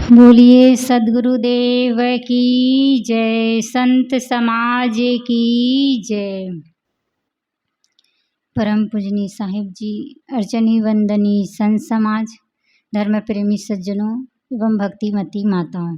बोलिए सद्गुरुदेव की जय, संत समाज की जय। परम पूजनीय साहिब जी, अर्चनी वंदनी संत समाज, धर्म प्रेमी सज्जनों एवं भक्तिमती माताओं,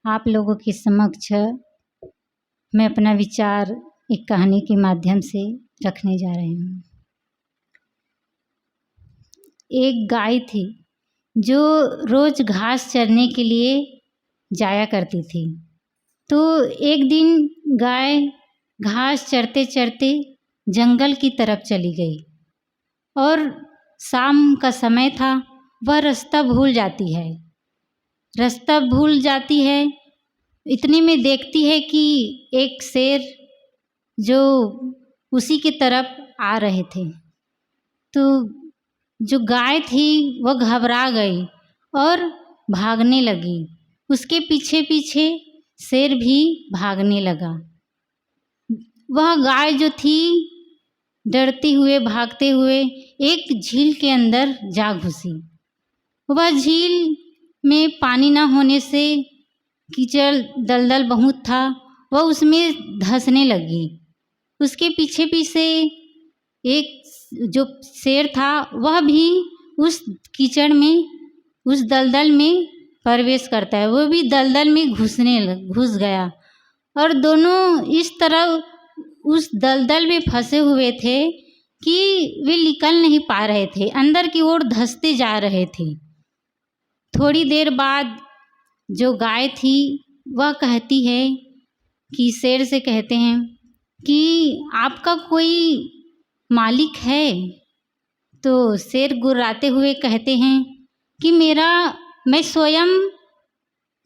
आप लोगों के समक्ष मैं अपना विचार एक कहानी के माध्यम से रखने जा रही हूँ। एक गाय थी जो रोज घास चरने के लिए जाया करती थी। तो एक दिन गाय घास चरते चरते जंगल की तरफ चली गई और शाम का समय था। वह रास्ता भूल जाती है। इतने में देखती है कि एक शेर जो उसी की तरफ आ रहे थे। तो जो गाय थी वह घबरा गई और भागने लगी। उसके पीछे पीछे शेर भी भागने लगा। वह गाय जो थी डरते हुए भागते हुए एक झील के अंदर जा घुसी। वह झील में पानी न होने से कीचड़ दलदल बहुत था, वह उसमें धंसने लगी। उसके पीछे पीछे एक जो शेर था वह भी उस कीचड़ में, उस दलदल में प्रवेश करता है। वो भी दलदल में घुस गया और दोनों इस तरह उस दलदल में फंसे हुए थे कि वे निकल नहीं पा रहे थे, अंदर की ओर धंसते जा रहे थे। थोड़ी देर बाद जो गाय थी वह कहती है कि शेर से कहते हैं कि आपका कोई मालिक है? तो शेर गुर्राते हुए कहते हैं कि मैं स्वयं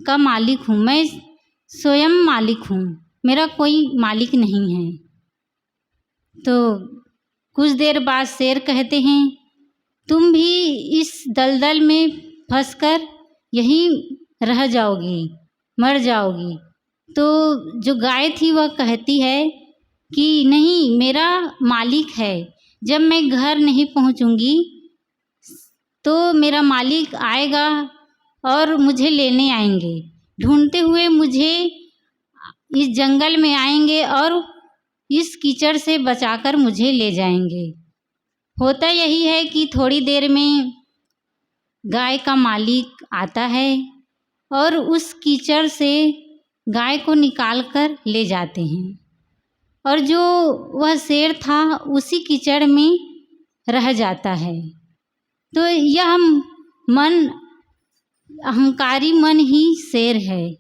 का मालिक हूँ, मैं स्वयं मालिक हूँ, मेरा कोई मालिक नहीं है। तो कुछ देर बाद शेर कहते हैं तुम भी इस दलदल में फंसकर यहीं रह जाओगी, मर जाओगी। तो जो गाय थी वह कहती है कि नहीं, मेरा मालिक है। जब मैं घर नहीं पहुंचूंगी तो मेरा मालिक आएगा और मुझे लेने आएंगे, ढूंढते हुए मुझे इस जंगल में आएंगे और इस कीचड़ से बचाकर मुझे ले जाएंगे। होता यही है कि थोड़ी देर में गाय का मालिक आता है और उस कीचड़ से गाय को निकाल कर ले जाते हैं और जो वह शेर था उसी कीचड़ में रह जाता है। तो यह मन, अहंकारी मन ही शेर है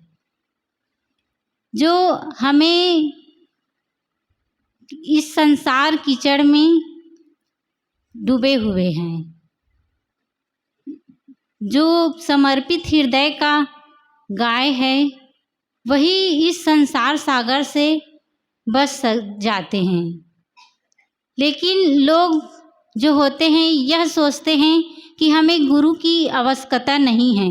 जो हमें इस संसार कीचड़ में डूबे हुए हैं। जो समर्पित हृदय का गाय है वही इस संसार सागर से बच जाते हैं। लेकिन लोग जो होते हैं यह सोचते हैं कि हमें गुरु की आवश्यकता नहीं है।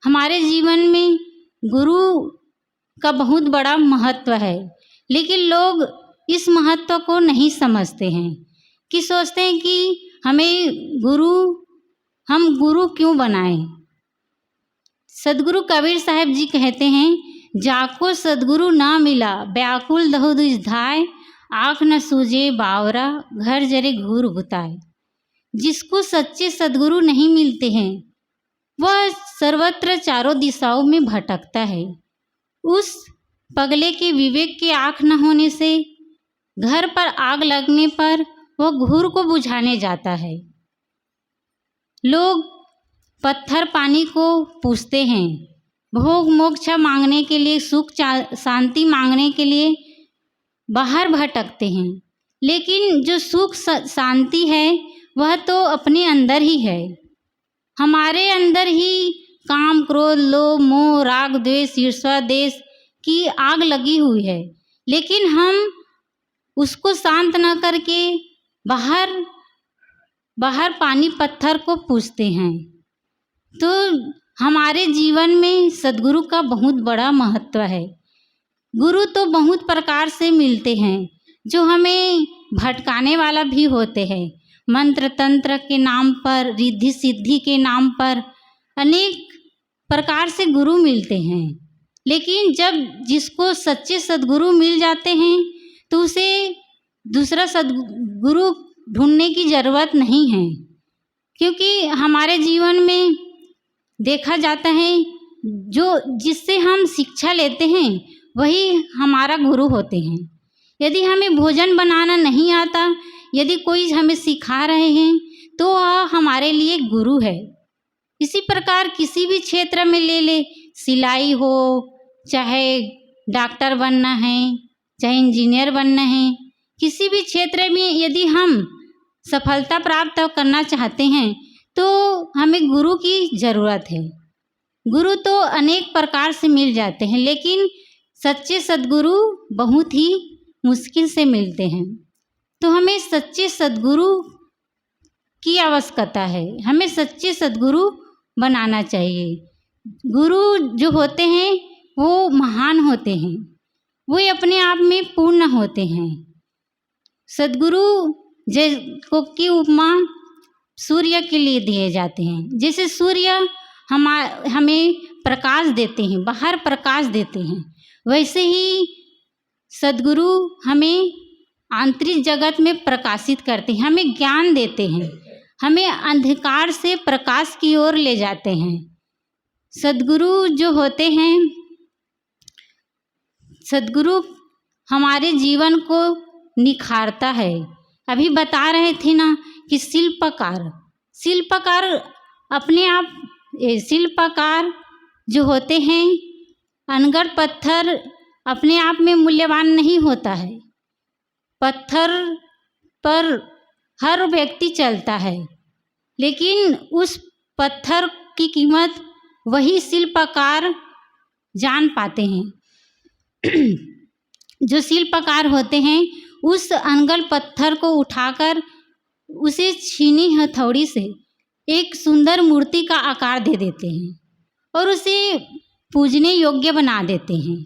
हमारे जीवन में गुरु का बहुत बड़ा महत्व है, लेकिन लोग इस महत्व को नहीं समझते हैं कि सोचते हैं कि हम गुरु क्यों बनाएं। सदगुरु कबीर साहब जी कहते हैं जाको सदगुरु ना मिला व्याकुल दहो दुज धाय, आँख न सूझे बावरा घर जरे घूर गुताए। जिसको सच्चे सदगुरु नहीं मिलते हैं वह सर्वत्र चारों दिशाओं में भटकता है। उस पगले के विवेक की आँख न होने से घर पर आग लगने पर वह घूर को बुझाने जाता है। लोग पत्थर पानी को पूछते हैं, भोग मोक्ष मांगने के लिए, सुख शांति मांगने के लिए बाहर भटकते हैं। लेकिन जो सुख शांति है वह तो अपने अंदर ही है। हमारे अंदर ही काम क्रोध लोभ मोह राग द्वेष ईर्ष्या देश की आग लगी हुई है, लेकिन हम उसको शांत न करके बाहर पानी पत्थर को पूछते हैं। तो हमारे जीवन में सद्गुरु का बहुत बड़ा महत्व है। गुरु तो बहुत प्रकार से मिलते हैं जो हमें भटकाने वाला भी होते हैं। मंत्र तंत्र के नाम पर, रिद्धि सिद्धि के नाम पर अनेक प्रकार से गुरु मिलते हैं, लेकिन जब जिसको सच्चे सद्गुरु मिल जाते हैं तो उसे दूसरा सद्गुरु ढूंढने की ज़रूरत नहीं है, क्योंकि हमारे जीवन में देखा जाता है जो जिससे हम शिक्षा लेते हैं वही हमारा गुरु होते हैं। यदि हमें भोजन बनाना नहीं आता, यदि कोई हमें सिखा रहे हैं तो वह हमारे लिए गुरु है। इसी प्रकार किसी भी क्षेत्र में ले ले, सिलाई हो, चाहे डॉक्टर बनना है, चाहे इंजीनियर बनना है, किसी भी क्षेत्र में यदि हम सफलता प्राप्त करना चाहते हैं तो हमें गुरु की ज़रूरत है। गुरु तो अनेक प्रकार से मिल जाते हैं, लेकिन सच्चे सद्गुरु बहुत ही मुश्किल से मिलते हैं। तो हमें सच्चे सद्गुरु की आवश्यकता है, हमें सच्चे सद्गुरु बनाना चाहिए। गुरु जो होते हैं वो महान होते हैं, वो अपने आप में पूर्ण होते हैं। सद्गुरु को की उपमा सूर्य के लिए दिए जाते हैं। जैसे सूर्य हमें प्रकाश देते हैं, बाहर प्रकाश देते हैं, वैसे ही सद्गुरु हमें आंतरिक जगत में प्रकाशित करते हैं, हमें ज्ञान देते हैं, हमें अंधकार से प्रकाश की ओर ले जाते हैं। सद्गुरु जो होते हैं, सद्गुरु हमारे जीवन को निखारता है। अभी बता रहे थे ना कि शिल्पकार अपने आप, शिल्पकार जो होते हैं, अनगढ़ पत्थर अपने आप में मूल्यवान नहीं होता है। पत्थर पर हर व्यक्ति चलता है, लेकिन उस पत्थर की कीमत वही शिल्पकार जान पाते हैं। जो शिल्पकार होते हैं उस अनगढ़ पत्थर को उठाकर उसे छीनी हथौड़ी से एक सुंदर मूर्ति का आकार दे देते हैं और उसे पूजने योग्य बना देते हैं,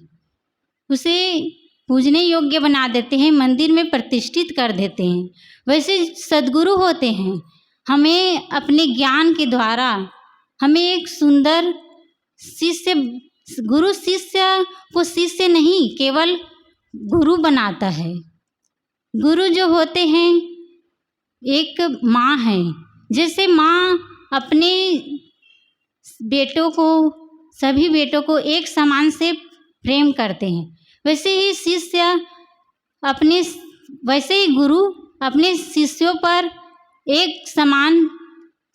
उसे पूजने योग्य बना देते हैं, मंदिर में प्रतिष्ठित कर देते हैं। वैसे सद्गुरु होते हैं, हमें अपने ज्ञान के द्वारा हमें एक सुंदर शिष्य, गुरु शिष्य को शिष्य नहीं केवल गुरु बनाता है। गुरु जो होते हैं एक माँ है, जैसे माँ अपने बेटों को, सभी बेटों को एक समान से प्रेम करते हैं, वैसे ही शिष्य अपने, वैसे ही गुरु अपने शिष्यों पर एक समान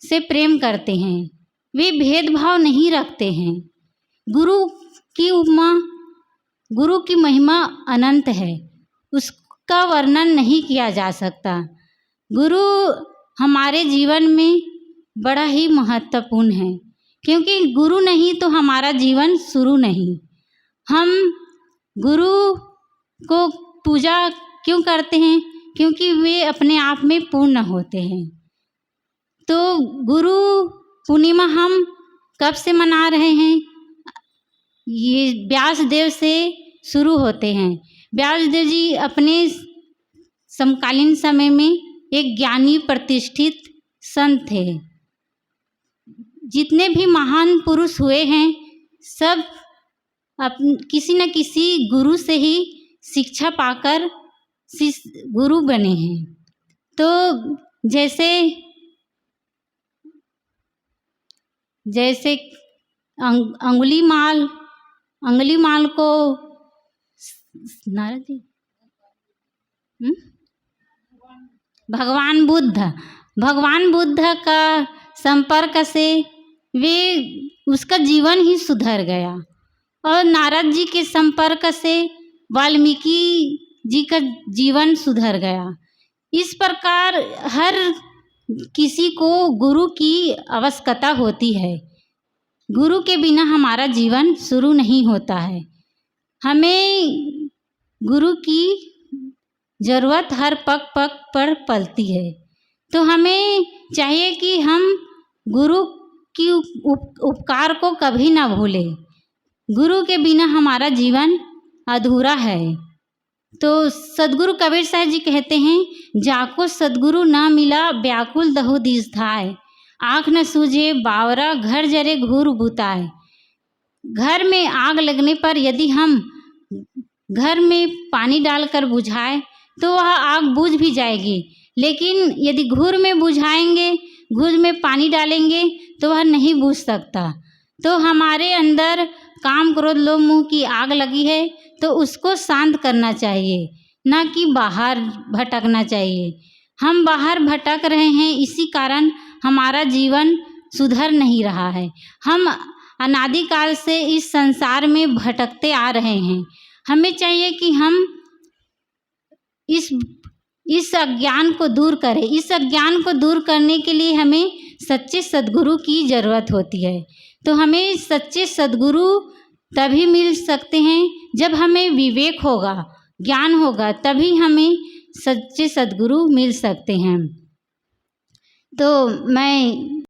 से प्रेम करते हैं, वे भेदभाव नहीं रखते हैं। गुरु की उपमा, गुरु की महिमा अनंत है, उसका वर्णन नहीं किया जा सकता। गुरु हमारे जीवन में बड़ा ही महत्वपूर्ण है, क्योंकि गुरु नहीं तो हमारा जीवन शुरू नहीं। हम गुरु को पूजा क्यों करते हैं? क्योंकि वे अपने आप में पूर्ण होते हैं। तो गुरु पूर्णिमा हम कब से मना रहे हैं? ये व्यास देव से शुरू होते हैं। व्यास देव जी अपने समकालीन समय में एक ज्ञानी प्रतिष्ठित संत थे। जितने भी महान पुरुष हुए हैं सब किसी न किसी गुरु से ही शिक्षा पाकर गुरु बने हैं। तो जैसे अंगुलीमाल को नारद जी, भगवान बुद्ध का संपर्क से वे उसका जीवन ही सुधर गया, और नारद जी के संपर्क से वाल्मीकि जी का जीवन सुधर गया। इस प्रकार हर किसी को गुरु की आवश्यकता होती है। गुरु के बिना हमारा जीवन शुरू नहीं होता है। हमें गुरु की ज़रूरत हर पग पग पर पलती है। तो हमें चाहिए कि हम गुरु की उपकार को कभी ना भूलें। गुरु के बिना हमारा जीवन अधूरा है। तो सदगुरु कबीर साहब जी कहते हैं, जाको सदगुरु ना मिला व्याकुल दहु दिस धाय, आँख न सूझे बावरा घर जरे घूर बुताए, घर में आग लगने पर यदि हम घर में पानी डालकर बुझाएं तो वह आग बुझ भी जाएगी, लेकिन यदि घूर में बुझाएंगे, घूर में पानी डालेंगे तो वह नहीं बुझ सकता। तो हमारे अंदर काम क्रोध लोभ मोह की आग लगी है तो उसको शांत करना चाहिए, ना कि बाहर भटकना चाहिए। हम बाहर भटक रहे हैं, इसी कारण हमारा जीवन सुधर नहीं रहा है। हम अनादिकाल से इस संसार में भटकते आ रहे हैं। हमें चाहिए कि हम इस अज्ञान को दूर करें। इस अज्ञान को दूर करने के लिए हमें सच्चे सद्गुरु की ज़रूरत होती है। तो हमें सच्चे सद्गुरु तभी मिल सकते हैं जब हमें विवेक होगा, ज्ञान होगा, तभी हमें सच्चे सद्गुरु मिल सकते हैं। तो मैं